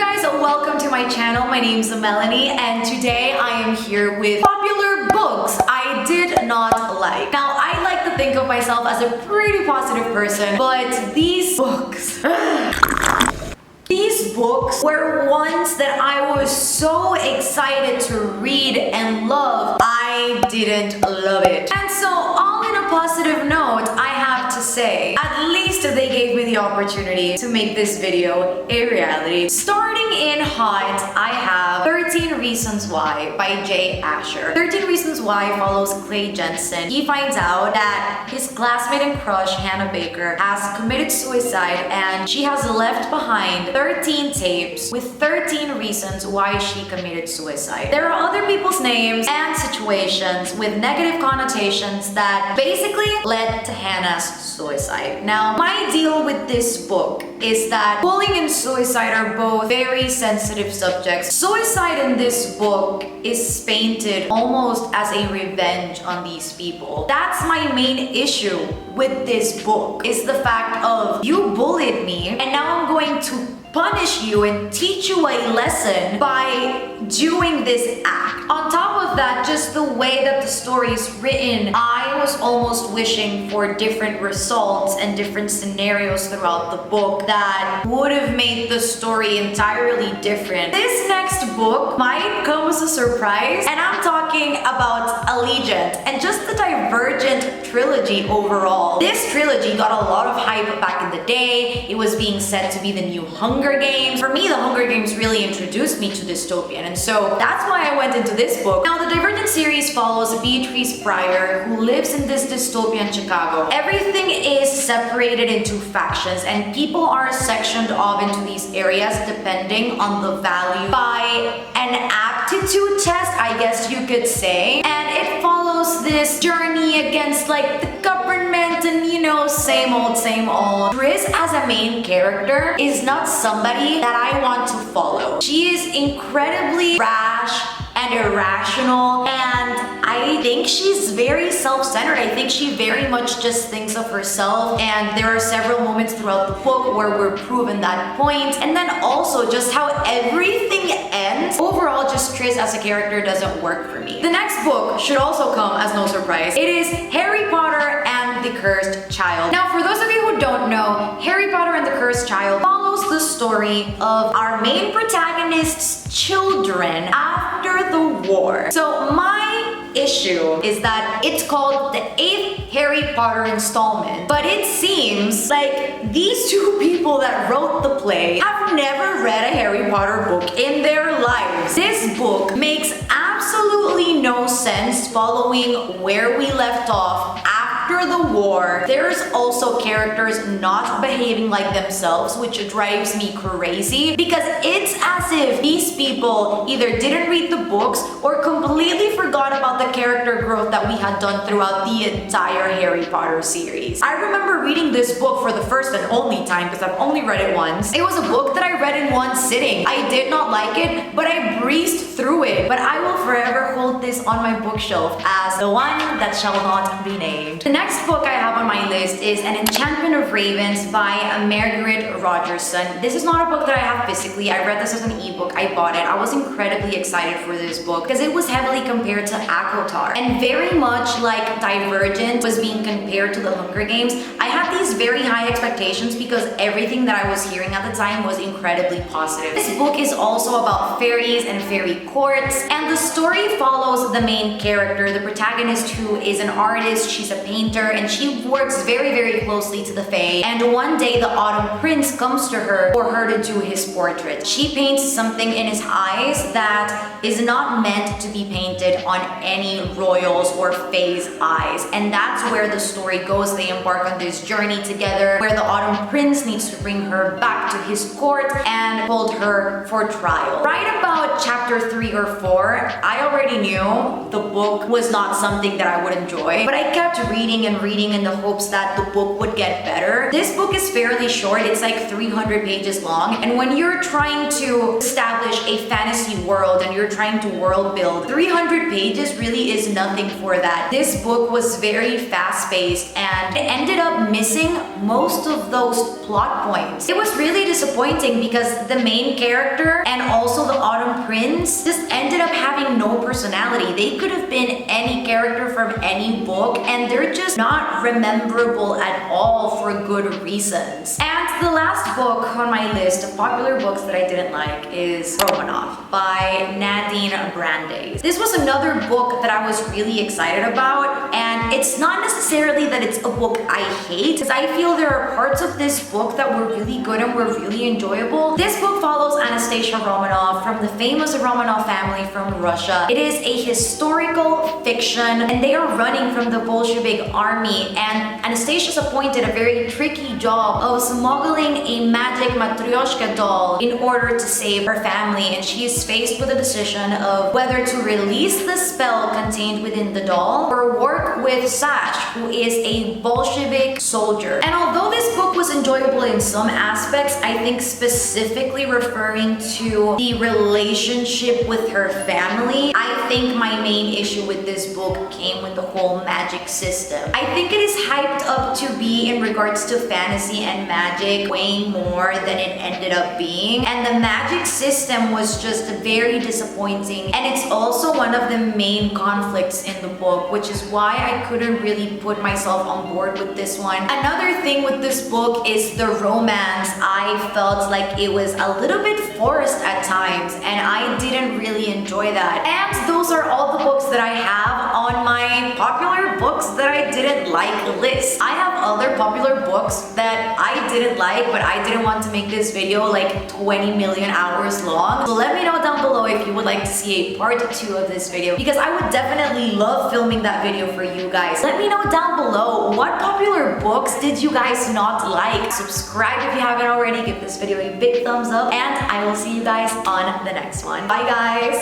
guys, welcome to my channel. My name's Melanie and today I am here with popular books I did not like. Now, I like to think of myself as a pretty positive person, but these books... These books were ones that I was so excited to read and love. I didn't love it. And so, all in a positive note, I have to say, at least they gave me the opportunity to make this video a reality. Starting in hot, I have 13 Reasons Why by Jay Asher. 13 Reasons Why follows Clay Jensen. He finds out that his classmate and crush, Hannah Baker, has committed suicide and she has left behind 13 tapes with 13 reasons why she committed suicide. There are other people's names and situations with negative connotations that basically led to Hannah's suicide. Now, my deal with this book is that bullying and suicide are both very sensitive subjects. Suicide in this book is painted almost as a revenge on these people. That's my main issue with this book, is the fact of you bullied me and now I'm going to punish you and teach you a lesson by doing this act. On top of that, just the way that the story is written, I was almost wishing for different results and different scenarios throughout the book that would have made the story entirely different. This next book might come as a surprise, and I'm talking about Allegiant and just the Divergent trilogy overall. This trilogy got a lot of hype back in the day. It was being said to be the new Hunger Games. For me, the Hunger Games really introduced me to dystopian, and so that's why I went into this book. Now, the Divergent series follows Beatrice Pryor, who lives in this dystopian Chicago. Everything is separated into factions, and people are sectioned off into these areas depending on the value by an aptitude test, I guess you could say. And it follows this journey against like the government and, you know, same old, same old. Chris as a main character is not somebody that I want to follow. She is incredibly rash and irrational, and I think she's very self-centered. I think she very much just thinks of herself, and there are several moments throughout the book where we're proven that point. And then also just how everything ends. Overall, just Triss as a character doesn't work for me. The next book should also come as no surprise. It is Harry Potter and the Cursed Child. Now, for those of you who don't know, Harry Potter and the Cursed Child follows the story of our main protagonist's children after the war. So my issue is that it's called the 8th Harry Potter installment, but it seems like these two people that wrote the play have never read a Harry Potter book in their lives. This book makes absolutely no sense following where we left off after the war. There's also characters not behaving like themselves, which drives me crazy because it's as if these people either didn't read the books or completely forgot about the character growth that we had done throughout the entire Harry Potter series. I remember reading this book for the first and only time because I've only read it once. It was a book that I read in one sitting. I did not like it, but I breezed through it. But I will forever hold this on my bookshelf as the one that shall not be named. The next book I have on my list is An Enchantment of Ravens by Margaret Rogerson. This is not a book that I have physically. I read this as an ebook. I bought it. I was incredibly excited for this book because it was heavily compared to ACOTAR. And very much like Divergent was being compared to the Hunger Games, I had these very high expectations because everything that I was hearing at the time was incredibly positive. This book is also about fairies and fairy courts, and the story follows the main character, the protagonist, who is an artist. She's a painter and she works very, very closely to the Fae. And one day the Autumn Prince comes to her for her to do his portrait. She paints something in his eyes that is not meant to be painted on any royals or Fae's eyes. And that's where the story goes. They embark on this journey together where the Autumn Prince needs to bring her back to his court and hold her for trial. Right about chapter 3 or 4, I already knew the book was not something that I would enjoy, but I kept reading reading and reading in the hopes that the book would get better. This book is fairly short. It's like 300 pages long. And when you're trying to establish a fantasy world and you're trying to world build, 300 pages really is nothing for that. This book was very fast-paced and it ended up missing most of those plot points. It was really disappointing because the main character and also the Autumn Prince just ended up having no personality. They could have been any character from any book and they're just not rememberable at all for good reasons. And the last book on my list of popular books that I didn't like is Romanov by Nadine Brandeis. This was another book that I was really excited about, and it's not necessarily that it's a book I hate, because I feel there are parts of this book that were really good and were really enjoyable. This book follows Anastasia Romanov from the famous Romanov family from Russia. It is a historical fiction and they are running from the Bolshevik army, and Anastasia's appointed a very tricky job of smuggling a magic matryoshka doll in order to save her family, and she is faced with a decision of whether to release the spell contained within the doll or work with Sash, who is a Bolshevik soldier. And although this book was enjoyable in some aspects, I think specifically referring to the relationship with her family, I think my main issue with this book came with the whole magic system. I think it is hyped up to be, in regards to fantasy and magic, way more than it ended up being, and the magic system was just very disappointing, and it's also one of the main conflicts in the book, which is why I couldn't really put myself on board with this one. Another thing with this book is the romance. I felt like it was a little bit forced at times, and I didn't really enjoy that. And those are all the books that I have on my popular books that I didn't like list. I have other popular books that I didn't like, but I didn't want to make this video like 20 million hours long. So let me know down below if you would like to see a part 2 of this video, because I would definitely love filming that video for you guys. Let me know down below, what popular books did you guys not like? Subscribe if you haven't already, give this video a big thumbs up, and I will see you guys on the next one. Bye guys!